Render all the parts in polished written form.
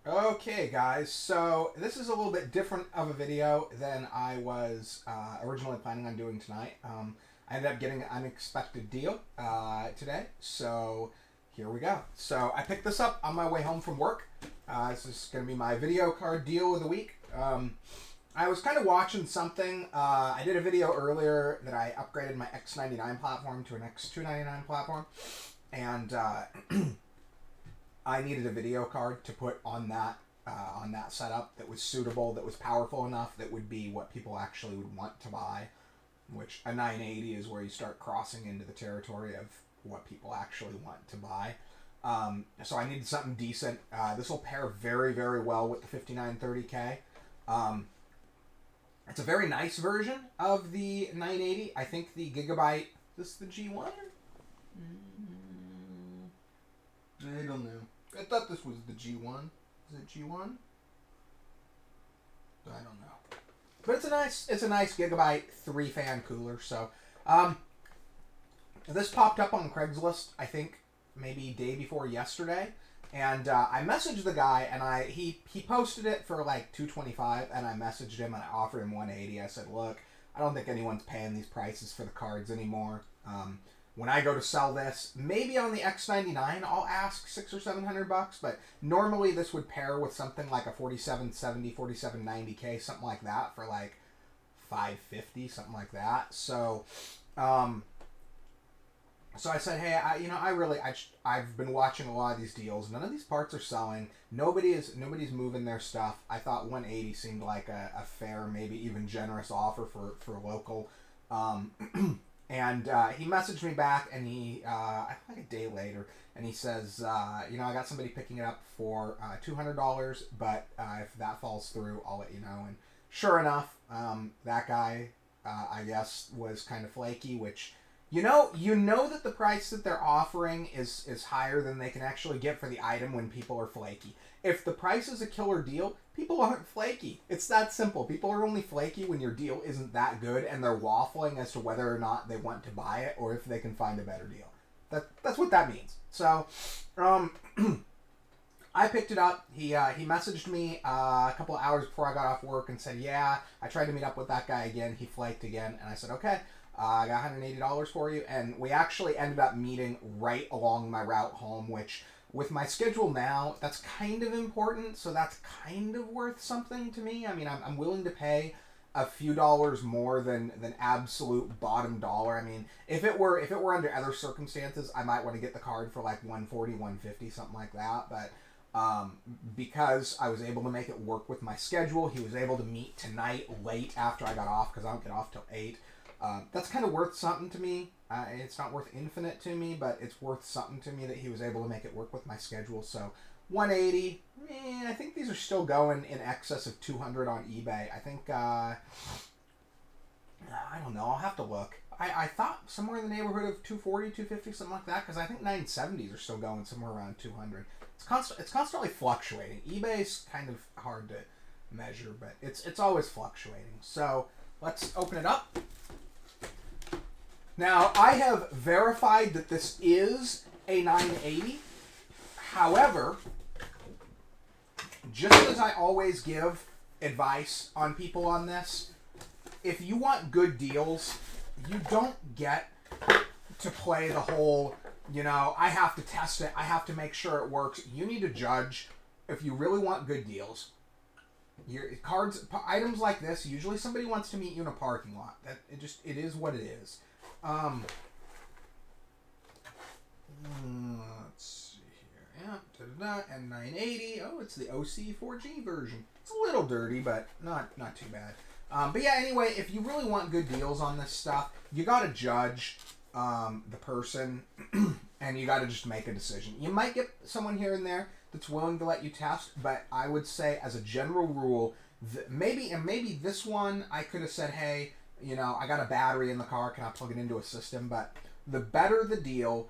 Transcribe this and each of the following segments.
Okay, guys, so this is a little bit different of a video than I was originally planning on doing tonight. I ended up getting an unexpected deal today, so here we go. So I picked this up on my way home from work. This is going to be my video card deal of the week. I was kind of watching something. I did a video earlier that I upgraded my X99 platform to an X299 platform, and I needed a video card to put on that setup that was suitable, that was powerful enough, that would be what people actually would want to buy. Which a 980 is where you start crossing into the territory of what people actually want to buy. So I needed something decent. This will pair very, very well with the 5930K. It's a very nice version of the 980. I think the Gigabyte. Is this the G1? I don't know. I thought this was the G1. Is it G1? I don't know. But it's a nice Gigabyte 3-fan cooler. So, this popped up on Craigslist, I think maybe day before yesterday, and I messaged the guy, and he posted it for like $225, and I messaged him and I offered him $180. I said, look, I don't think anyone's paying these prices for the cards anymore. When I go to sell this, maybe on the X99 I'll ask $600 or $700, but normally this would pair with something like a 4770, 4790K, something like that, for like $550, something like that. So, I said, hey, I've been watching a lot of these deals. None of these parts are selling. Nobody's moving their stuff. I thought 180 seemed like a fair, maybe even generous offer for local. And he messaged me back, and I think like a day later, and he says, I got somebody picking it up for $200, but if that falls through, I'll let you know. And sure enough, that guy, I guess, was kind of flaky, which, you know that the price that they're offering is higher than they can actually get for the item when people are flaky. If the price is a killer deal, people aren't flaky. It's that simple. People are only flaky when your deal isn't that good and they're waffling as to whether or not they want to buy it or if they can find a better deal. That's what that means. So, I picked it up. He messaged me a couple of hours before I got off work and said, yeah, I tried to meet up with that guy again. He flaked again. And I said, okay, I got $180 for you. And we actually ended up meeting right along my route home, which, with my schedule now, that's kind of important, so that's kind of worth something to me. I mean, I'm willing to pay a few dollars more than absolute bottom dollar. I mean, if it were under other circumstances, I might want to get the card for like 140, 150, something like that. But because I was able to make it work with my schedule, he was able to meet tonight late after I got off, because I don't get off till 8. That's kind of worth something to me. It's not worth infinite to me, but it's worth something to me that he was able to make it work with my schedule. So 180, I think these are still going in excess of 200 on eBay. I think, I don't know, I'll have to look. I thought somewhere in the neighborhood of 240, 250, something like that, because I think 970s are still going somewhere around 200. It's constantly fluctuating. eBay's kind of hard to measure, but it's always fluctuating. So let's open it up. Now, I have verified that this is a 980. However, just as I always give advice on people on this, if you want good deals, you don't get to play the whole, I have to test it, I have to make sure it works. You need to judge if you really want good deals. Your items like this, usually somebody wants to meet you in a parking lot. It is what it is. Let's see here. Yeah, and 980. Oh, it's the OC 4G version. It's a little dirty, but not too bad. But yeah, anyway, if you really want good deals on this stuff, you gotta judge the person, and you gotta just make a decision. You might get someone here and there that's willing to let you test, but I would say, as a general rule, maybe this one I could have said, hey, I got a battery in the car, can I plug it into a system? But the better the deal,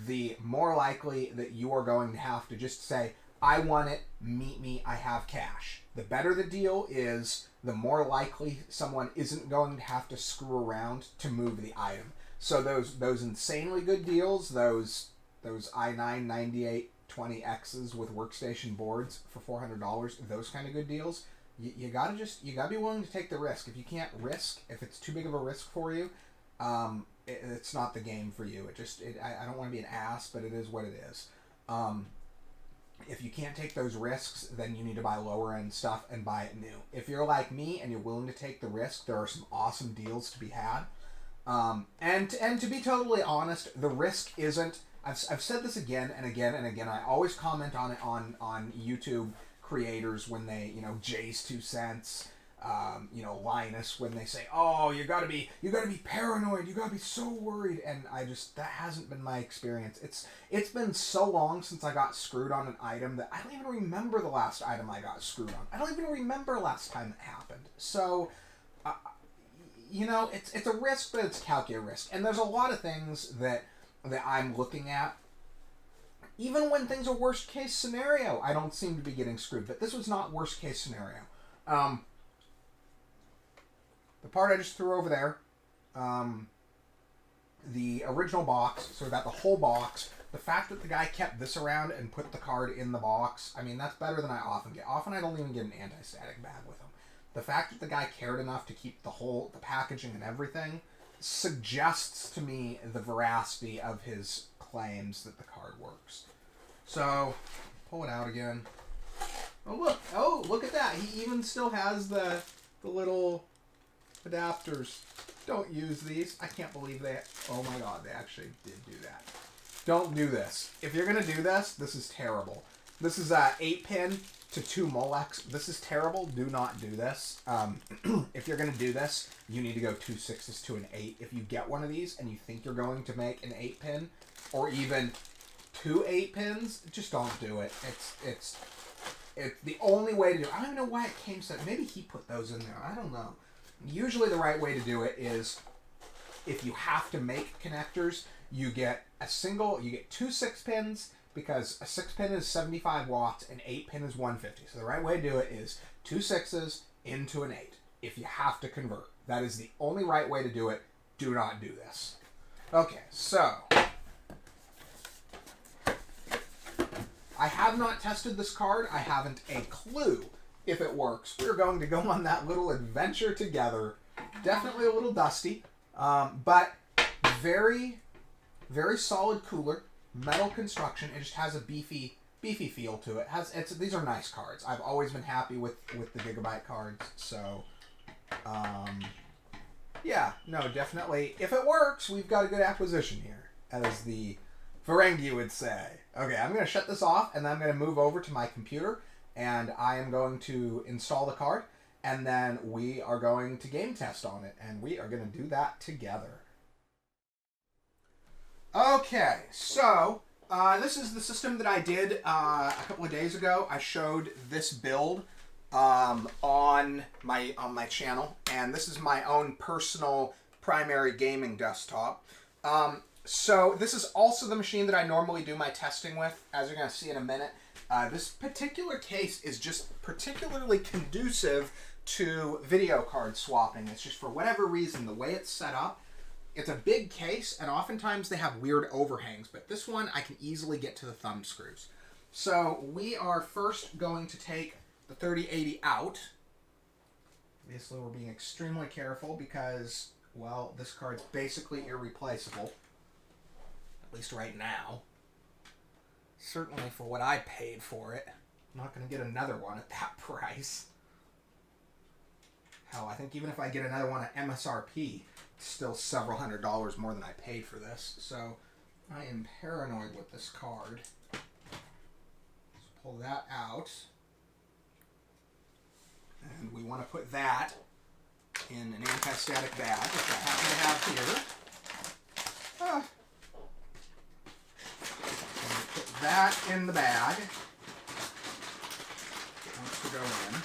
the more likely that you are going to have to just say, I want it, meet me, I have cash. The better the deal is, the more likely someone isn't going to have to screw around to move the item. So those insanely good deals, those i9 98 20Xs with workstation boards for $400, those kind of good deals, you gotta be willing to take the risk. If you can't risk, if it's too big of a risk for you, it's not the game for you. I don't want to be an ass, but it is what it is. If you can't take those risks, then you need to buy lower end stuff and buy it new. If you're like me and you're willing to take the risk, there are some awesome deals to be had. And to be totally honest, the risk isn't. I've said this again and again and again. I always comment on it on YouTube creators when they, Jay's 2 cents, Linus, when they say, "Oh, you gotta be paranoid, you gotta be so worried," and that hasn't been my experience. It's been so long since I got screwed on an item that I don't even remember the last item I got screwed on. I don't even remember last time it happened. So, it's a risk, but it's calculated risk. And there's a lot of things that I'm looking at. Even when things are worst case scenario, I don't seem to be getting screwed. But this was not worst case scenario. The part I just threw over there, the original box, so we got the whole box. The fact that the guy kept this around and put the card in the box, I mean, that's better than I often get. Often I don't even get an anti-static bag with them. The fact that the guy cared enough to keep the packaging and everything suggests to me the veracity of his claims that the card works. So, pull it out again. Oh, look at that. He even still has the little adapters. Don't use these. I can't believe oh my god, they actually did do that. Don't do this. If you're going to do this, this is terrible. This is a 8-pin to 2 Molex. This is terrible. Do not do this. If you're going to do this, you need to go 2 6s to an 8. If you get one of these and you think you're going to make an 8-pin, or even 2 8-pins, just don't do it. It's the only way to do it. I don't even know why it came so. Maybe he put those in there. I don't know. Usually the right way to do it is, if you have to make connectors, you get 2 6-pins, because a 6-pin is 75 watts, and 8-pin is 150. So the right way to do it is 2 6s into an 8, if you have to convert. That is the only right way to do it. Do not do this. Okay, so I have not tested this card. I haven't a clue if it works. We're going to go on that little adventure together. Definitely a little dusty, but very, very solid cooler. Metal construction. It just has a beefy feel to it. These are nice cards. I've always been happy with the Gigabyte cards. So, yeah, no, definitely. If it works, we've got a good acquisition here, as the Ferengi would say. Okay, I'm going to shut this off, and then I'm going to move over to my computer, and I am going to install the card, and then we are going to game test on it, and we are going to do that together. Okay, so this is the system that I did a couple of days ago. I showed this build on my channel, and this is my own personal primary gaming desktop. So this is also the machine that I normally do my testing with, as you're going to see in a minute. This particular case is just particularly conducive to video card swapping. It's just, for whatever reason, the way it's set up. It's a big case, and oftentimes they have weird overhangs, but this one I can easily get to the thumb screws. So we are first going to take the 3080 out. Obviously we're being extremely careful because, well, this card's basically irreplaceable. At least right now. Certainly for what I paid for it. I'm not going to get another one at that price. Hell, I think even if I get another one at MSRP, it's still several $100s more than I paid for this. So I am paranoid with this card. Let's pull that out. And we want to put that in an anti-static bag, which I happen to have here. Put that in the bag. Wants to go in.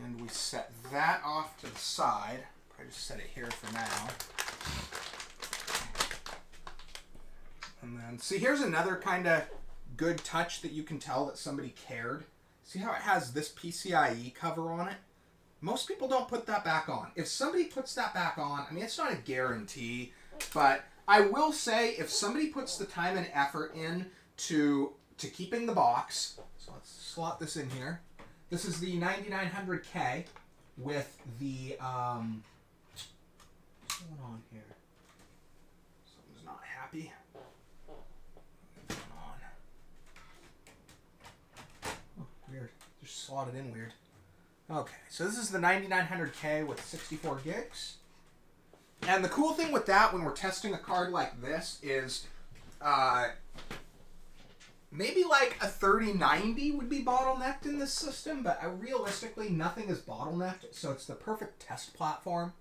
And we set that off to the side. Probably just set it here for now. And then, see, here's another kind of good touch that you can tell that somebody cared. See how it has this PCIe cover on it? Most people don't put that back on. If somebody puts that back on, I mean, it's not a guarantee, but I will say, if somebody puts the time and effort in to keeping the box, so let's slot this in here. This is the 9900K with the what's going on here? Something's not happy. What's going on? Oh, weird. Just slotted in weird. Okay, so this is the 9900K with 64 gigs. And the cool thing with that when we're testing a card like this is maybe like a 3090 would be bottlenecked in this system, but realistically nothing is bottlenecked, so it's the perfect test platform.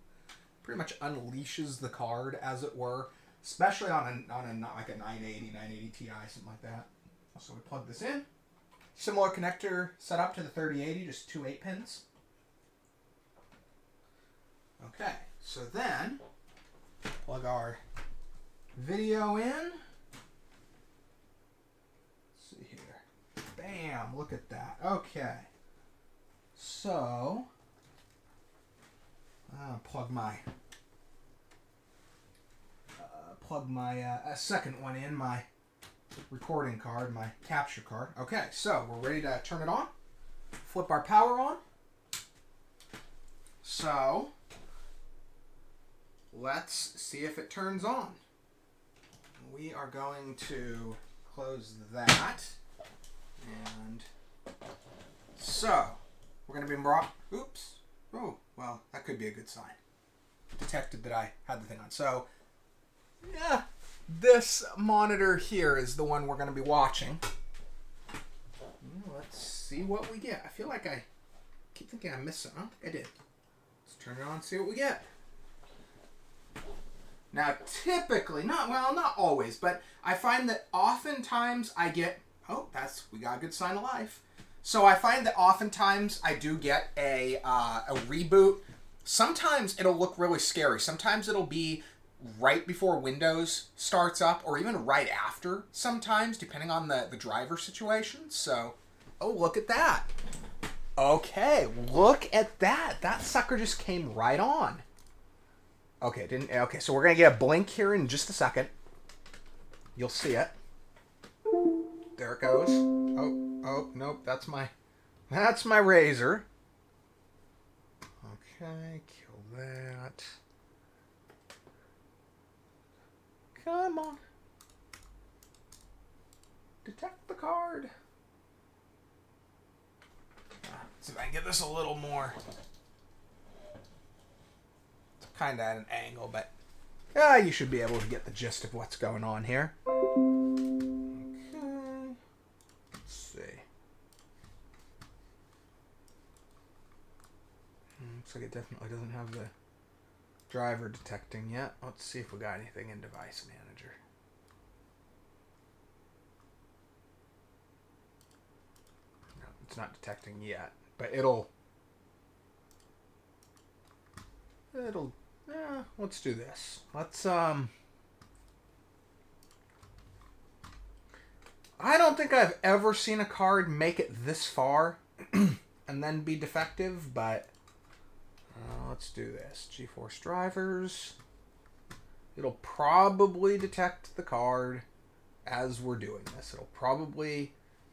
Pretty much unleashes the card, as it were, especially on a like a 980 Ti, something like that. So we plug this in. Similar connector set up to the 3080, just 2 8-pins. Okay, so then plug our video in. Let's see here. Bam, look at that. Okay. So, I'll plug my second one in, my recording card, my capture card. Okay, so we're ready to turn it on. Flip our power on. So, let's see if it turns on. We are going to close that. And so, we're going to be oops. Oh, well, that could be a good sign. Detected that I had the thing on. So, yeah, this monitor here is the one we're going to be watching. Let's see what we get. I feel like I keep thinking I missed something. I don't think I did. Let's turn it on and see what we get. Now, typically, not always, but I find that oftentimes I get, we got a good sign of life. So I find that oftentimes I do get a reboot. Sometimes it'll look really scary. Sometimes it'll be right before Windows starts up, or even right after sometimes, depending on the driver situation. So, look at that. Okay, look at that. That sucker just came right on. Okay, so we're going to get a blink here in just a second. You'll see it. There it goes. Oh, nope, that's my razor. Okay, kill that. Come on. Detect the card. Let's see if I can get this a little more. It's kind of at an angle, but you should be able to get the gist of what's going on here. Okay. Let's see. Looks like it definitely doesn't have the driver detecting yet. Let's see if we got anything in Device Manager. No, it's not detecting yet, but it'll let's do this. Let's I don't think I've ever seen a card make it this far and then be defective, but let's do this. GeForce drivers. It'll probably detect the card as we're doing this.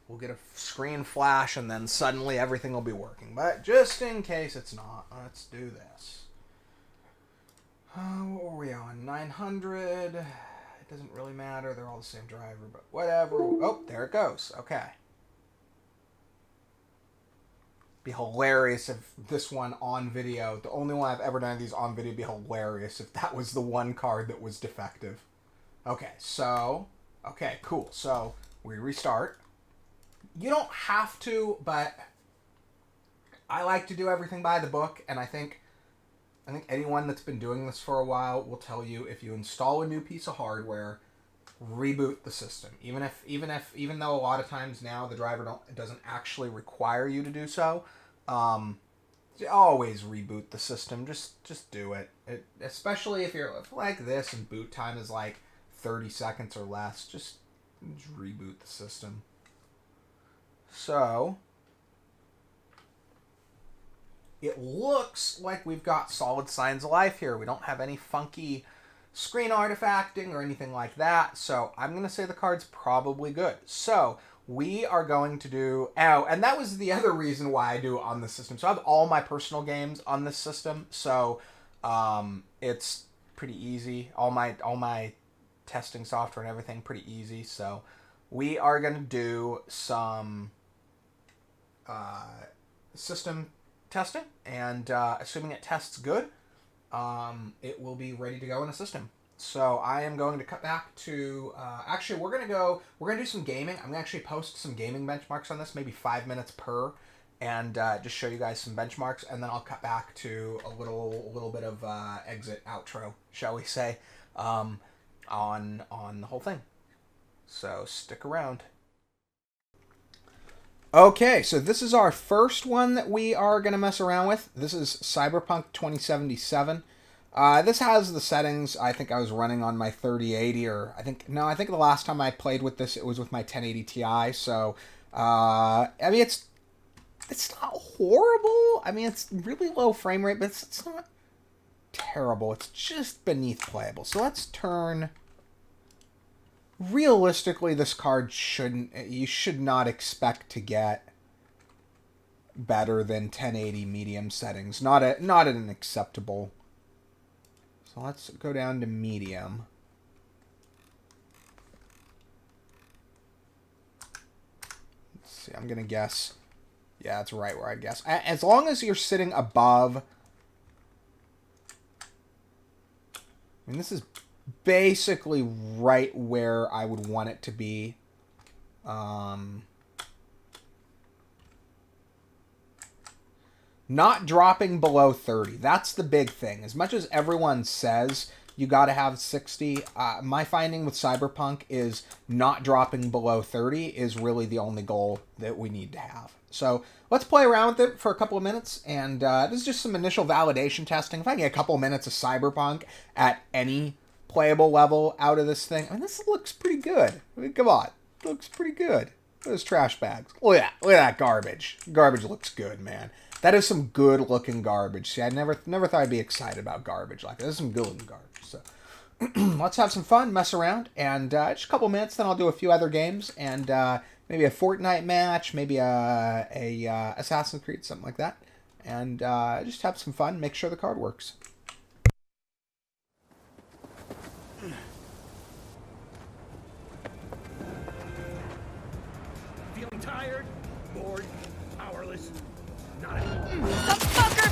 We'll get a screen flash and then suddenly everything will be working. But just in case it's not, let's do this. What were we on? 900. It doesn't really matter. They're all the same driver, but whatever. Oh, there it goes. Okay. Be hilarious if this one on video, the only one I've ever done these on video, be hilarious if that was the one card that was defective. Okay, cool. So we restart. You don't have to, but I like to do everything by the book, and I think anyone that's been doing this for a while will tell you if you install a new piece of hardware, reboot the system. Even though a lot of times now the driver doesn't actually require you to do so, always reboot the system. Just do it. Especially if you're like this and boot time is like 30 seconds or less, just reboot the system. So it looks like we've got solid signs of life here. We don't have any funky screen artifacting or anything like that. So I'm going to say the card's probably good. So we are going to do... Oh, and that was the other reason why I do it on this system. So I have all my personal games on this system. So it's pretty easy. All my testing software and everything pretty easy. So we are going to do some system testing. And assuming it tests good, it will be ready to go in a system. So I am going to cut back to, actually we're going to do some gaming. I'm going to actually post some gaming benchmarks on this, maybe 5 minutes per, and just show you guys some benchmarks, and then I'll cut back to a little bit of exit outro, shall we say, on the whole thing. So stick around. Okay, so this is our first one that we are going to mess around with. This is Cyberpunk 2077. This has the settings. I think I was running on my 3080, or I think the last time I played with this, it was with my 1080 Ti. So, I mean, it's not horrible. I mean, it's really low frame rate, but it's not terrible. It's just beneath playable. So let's turn... Realistically, this card you should not expect to get better than 1080 medium settings. Not at an acceptable. So let's go down to medium. Let's see, I'm gonna guess. Yeah, that's right where I guess. As long as you're sitting above. I mean, this is basically right where I would want it to be. Not dropping below 30. That's the big thing. As much as everyone says you got to have 60, my finding with Cyberpunk is not dropping below 30 is really the only goal that we need to have. So let's play around with it for a couple of minutes, and this is just some initial validation testing. If I can get a couple of minutes of Cyberpunk at any playable level out of this thing. I mean, this looks pretty good. I mean, come on. It looks pretty good. Look at those trash bags. Look at that garbage. Garbage looks good, man. That is some good looking garbage. See, I never thought I'd be excited about garbage like that. This is some good looking garbage. So let's have some fun, mess around, and just a couple minutes, then I'll do a few other games, and maybe a Fortnite match, maybe a Assassin's Creed, something like that. And just have some fun, make sure the card works. Feeling tired, bored, powerless, not anymore. The fucker!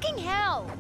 Fucking hell!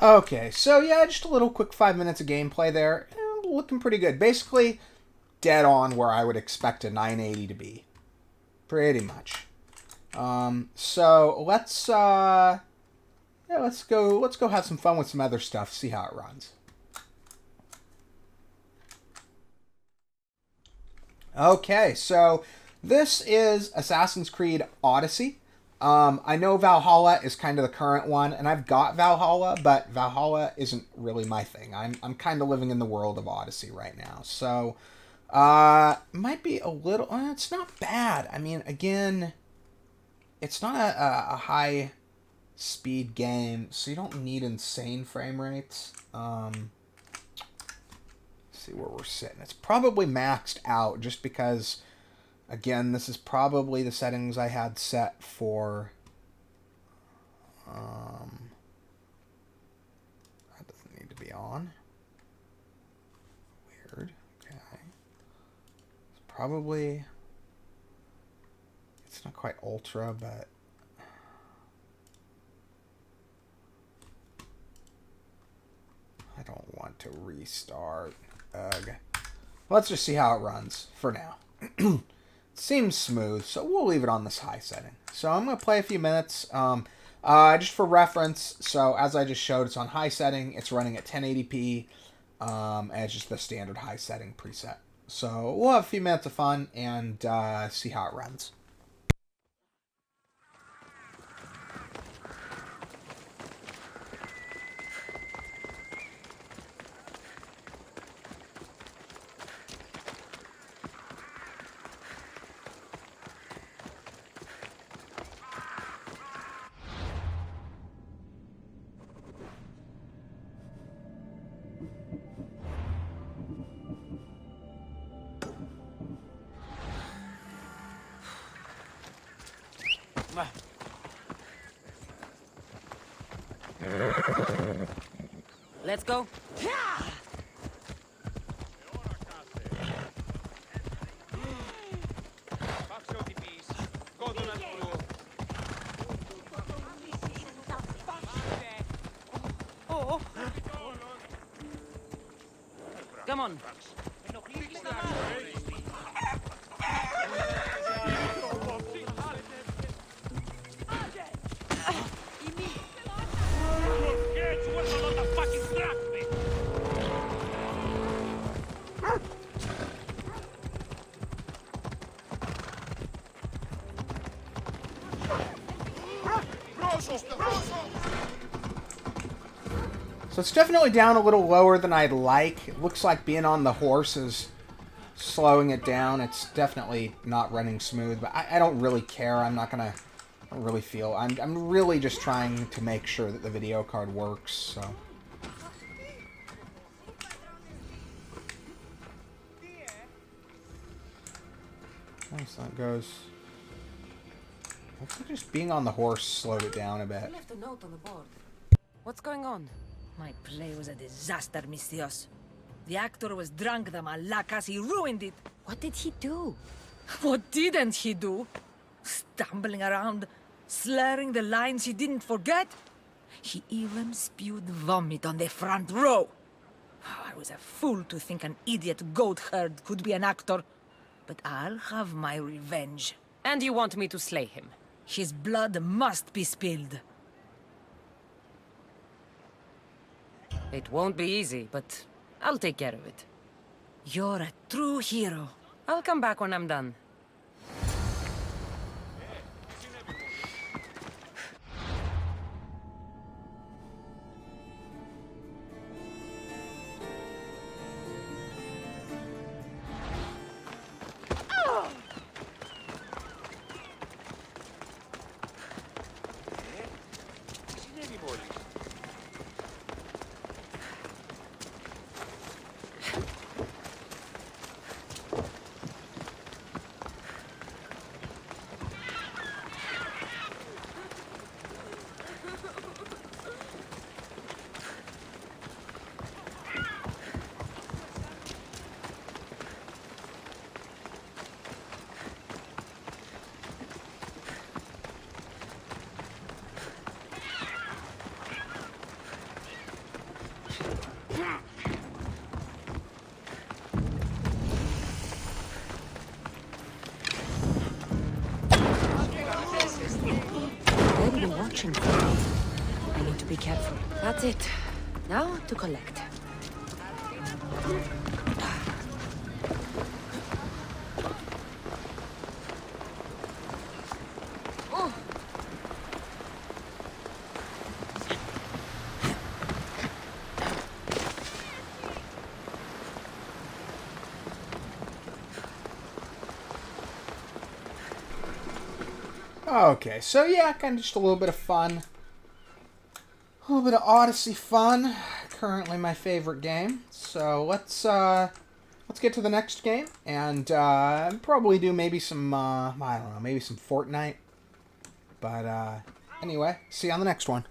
Okay, so yeah, just a little quick 5 minutes of gameplay there. Looking pretty good. Basically, dead on where I would expect a 980 to be. Pretty much. So let's go have some fun with some other stuff, see how it runs. Okay, so this is Assassin's Creed Odyssey. I know Valhalla is kind of the current one, and I've got Valhalla, but Valhalla isn't really my thing. I'm kind of living in the world of Odyssey right now, so might be a little. It's not bad. I mean, again, it's not a high speed game, so you don't need insane frame rates. See where we're sitting. It's probably maxed out just because. Again, this is probably the settings I had set for... that doesn't need to be on. Weird. Okay. It's probably... It's not quite ultra, but... I don't want to restart. Ugh. Let's just see how it runs for now. Seems smooth, so we'll leave it on this high setting. So I'm going to play a few minutes. Just for reference, so as I just showed, it's on high setting. It's running at 1080p, and it's just the standard high setting preset. So we'll have a few minutes of fun and see how it runs. Let's go. Oh. Come on. So it's definitely down a little lower than I'd like. It looks like being on the horse is slowing it down. It's definitely not running smooth, but I don't really care. I'm not gonna. I don't really feel. I'm really just trying to make sure that the video card works. So. Nice, that goes. Looks like just being on the horse slowed it down a bit. I left a note on the board. What's going on? My play was a disaster, Mistios. The actor was drunk, the malacas. He ruined it. What did he do? What didn't he do? Stumbling around, slurring the lines he didn't forget. He even spewed vomit on the front row. I was a fool to think an idiot goat herd could be an actor. But I'll have my revenge. And you want me to slay him? His blood must be spilled. It won't be easy, but I'll take care of it. You're a true hero. I'll come back when I'm done. They'll be watching for me. I need to be careful. That's it. Now to collect. Okay, so yeah, kind of just a little bit of fun. A little bit of Odyssey fun. Currently my favorite game. So let's get to the next game and probably do maybe some I don't know, maybe some Fortnite. But anyway, see you on the next one.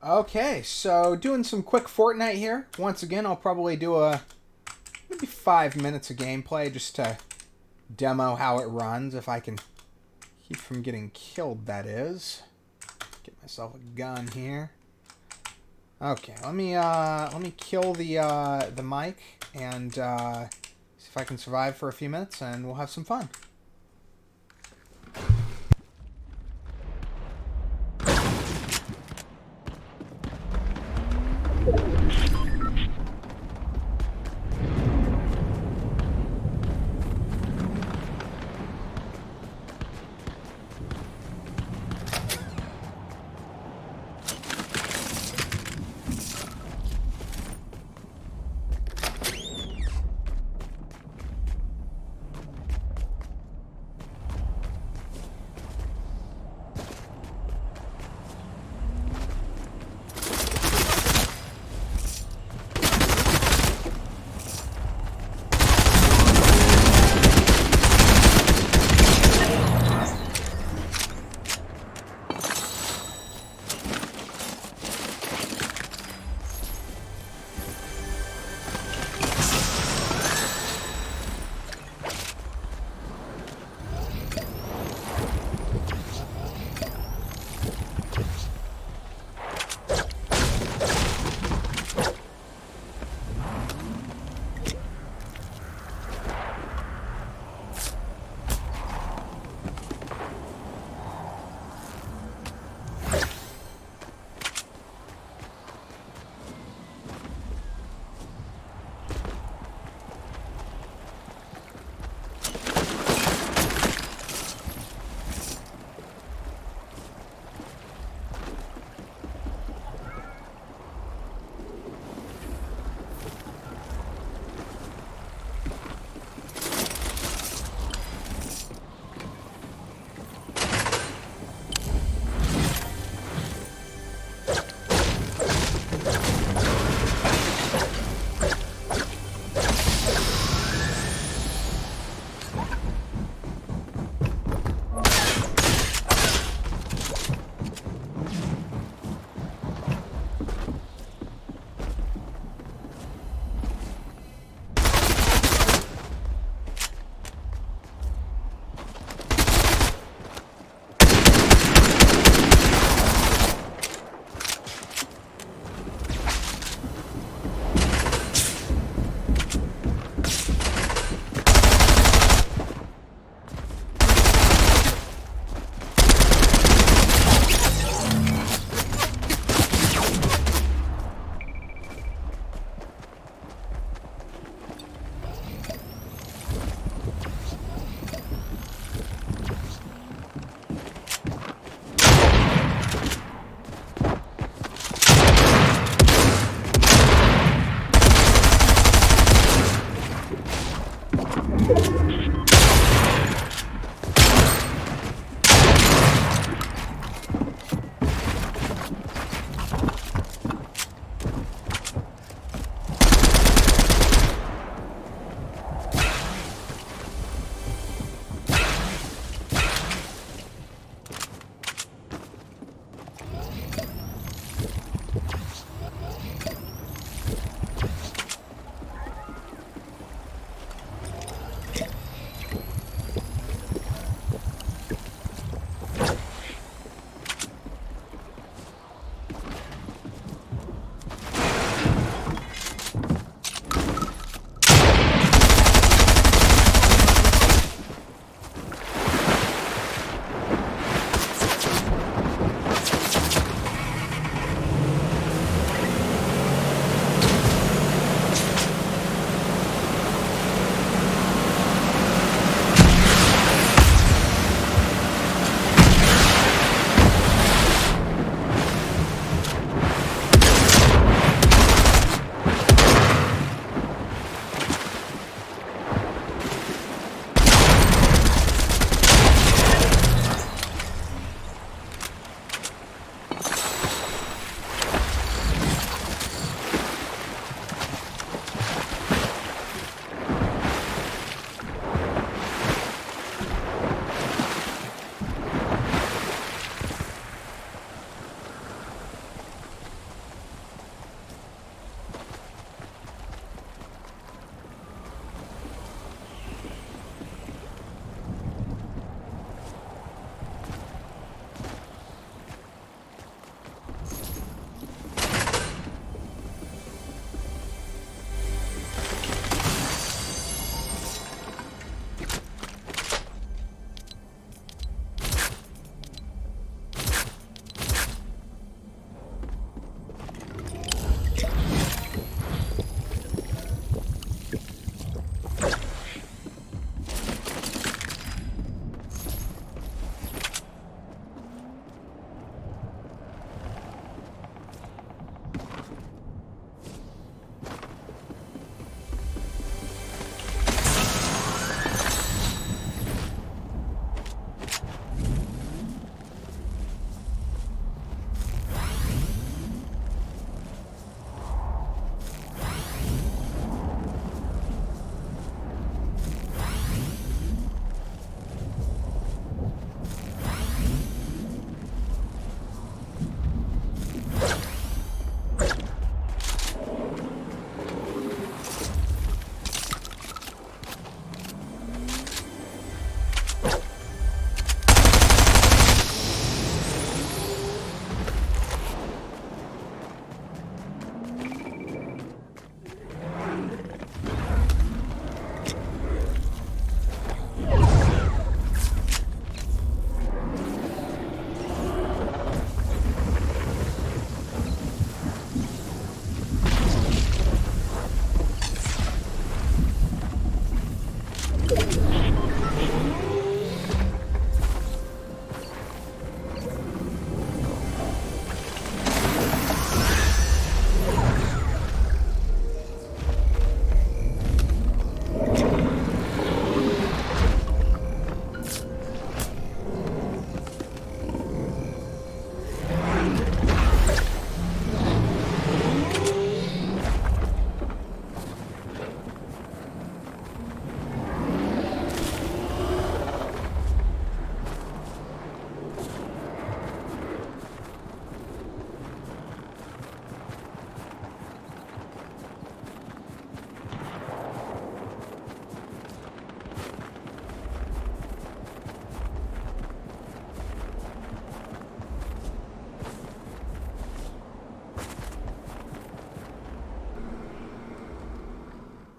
Okay, so doing some quick Fortnite here. Once again, I'll probably do maybe 5 minutes of gameplay just to demo how it runs, if I can keep from getting killed, that is. Get myself a gun here. Okay, let me kill the mic and see if I can survive for a few minutes, and we'll have some fun.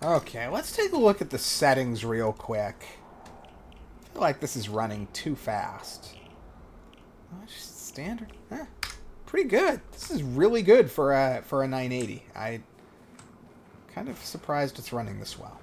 Okay, let's take a look at the settings real quick. I feel like this is running too fast. Oh, just standard. Pretty good. This is really good for a 980. I kind of surprised it's running this well.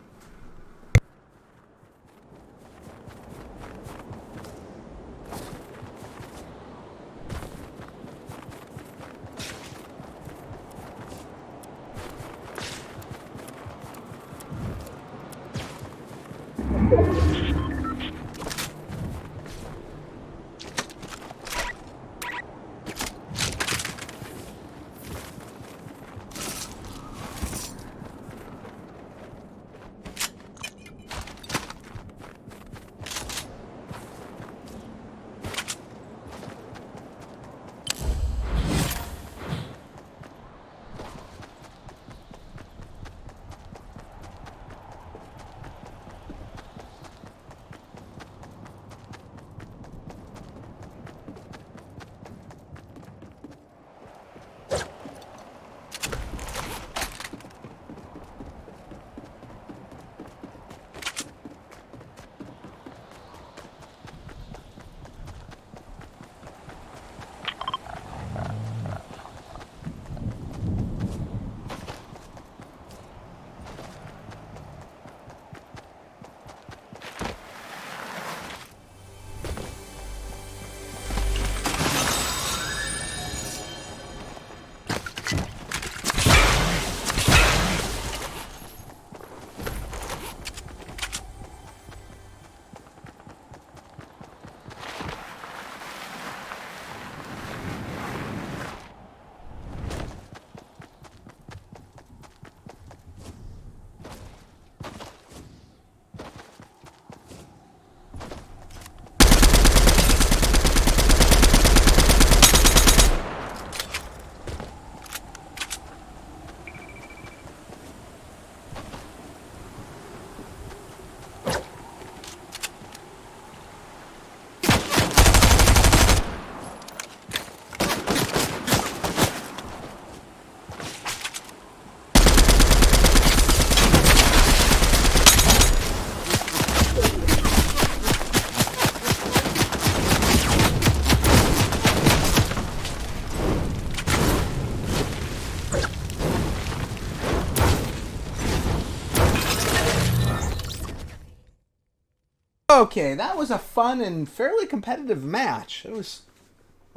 Okay, that was a fun and fairly competitive match. It was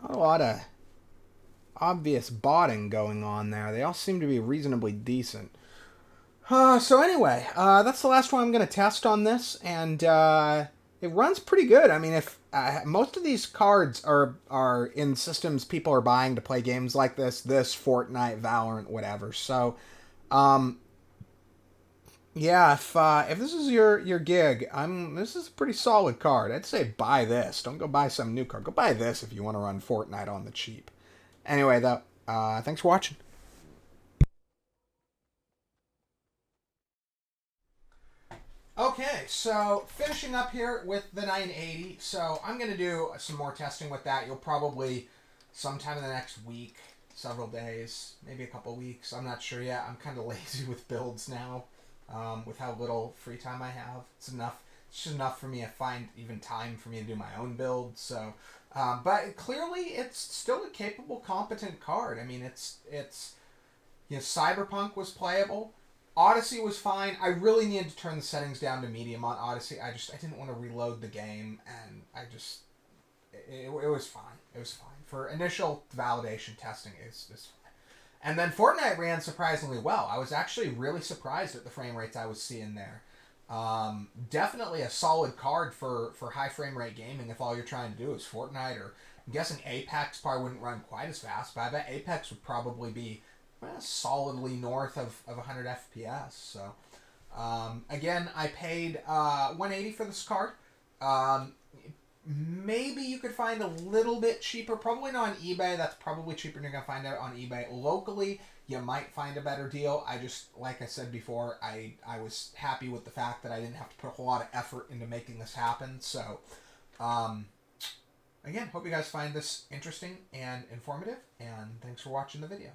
not a lot of obvious botting going on there. They all seem to be reasonably decent. So anyway, that's the last one I'm going to test on this, and it runs pretty good. I mean, if most of these cards are in systems people are buying to play games like this, Fortnite, Valorant, whatever. So, yeah, if this is your gig, this is a pretty solid card. I'd say buy this. Don't go buy some new card. Go buy this if you want to run Fortnite on the cheap. Anyway, though, thanks for watching. Okay, so finishing up here with the 980. So I'm going to do some more testing with that. You'll probably, sometime in the next week, several days, maybe a couple weeks. I'm not sure yet. I'm kind of lazy with builds now, with how little free time I have. It's just enough for me to find even time for me to do my own build. So, but clearly it's still a capable, competent card. I mean, it's Cyberpunk was playable. Odyssey was fine. I really needed to turn the settings down to medium on Odyssey. I didn't want to reload the game, and it was fine. It was fine. For initial validation testing, it's fine. And then Fortnite ran surprisingly well. I was actually really surprised at the frame rates I was seeing there. Definitely a solid card for high frame rate gaming if all you're trying to do is Fortnite, or I'm guessing Apex probably wouldn't run quite as fast, but I bet Apex would probably be solidly north of 100 FPS. So, again, I paid $180 for this card. Maybe you could find a little bit cheaper. Probably not on eBay. That's probably cheaper than you're going to find out on eBay. Locally, you might find a better deal. Like I said before, I was happy with the fact that I didn't have to put a whole lot of effort into making this happen. So, again, hope you guys find this interesting and informative, and thanks for watching the video.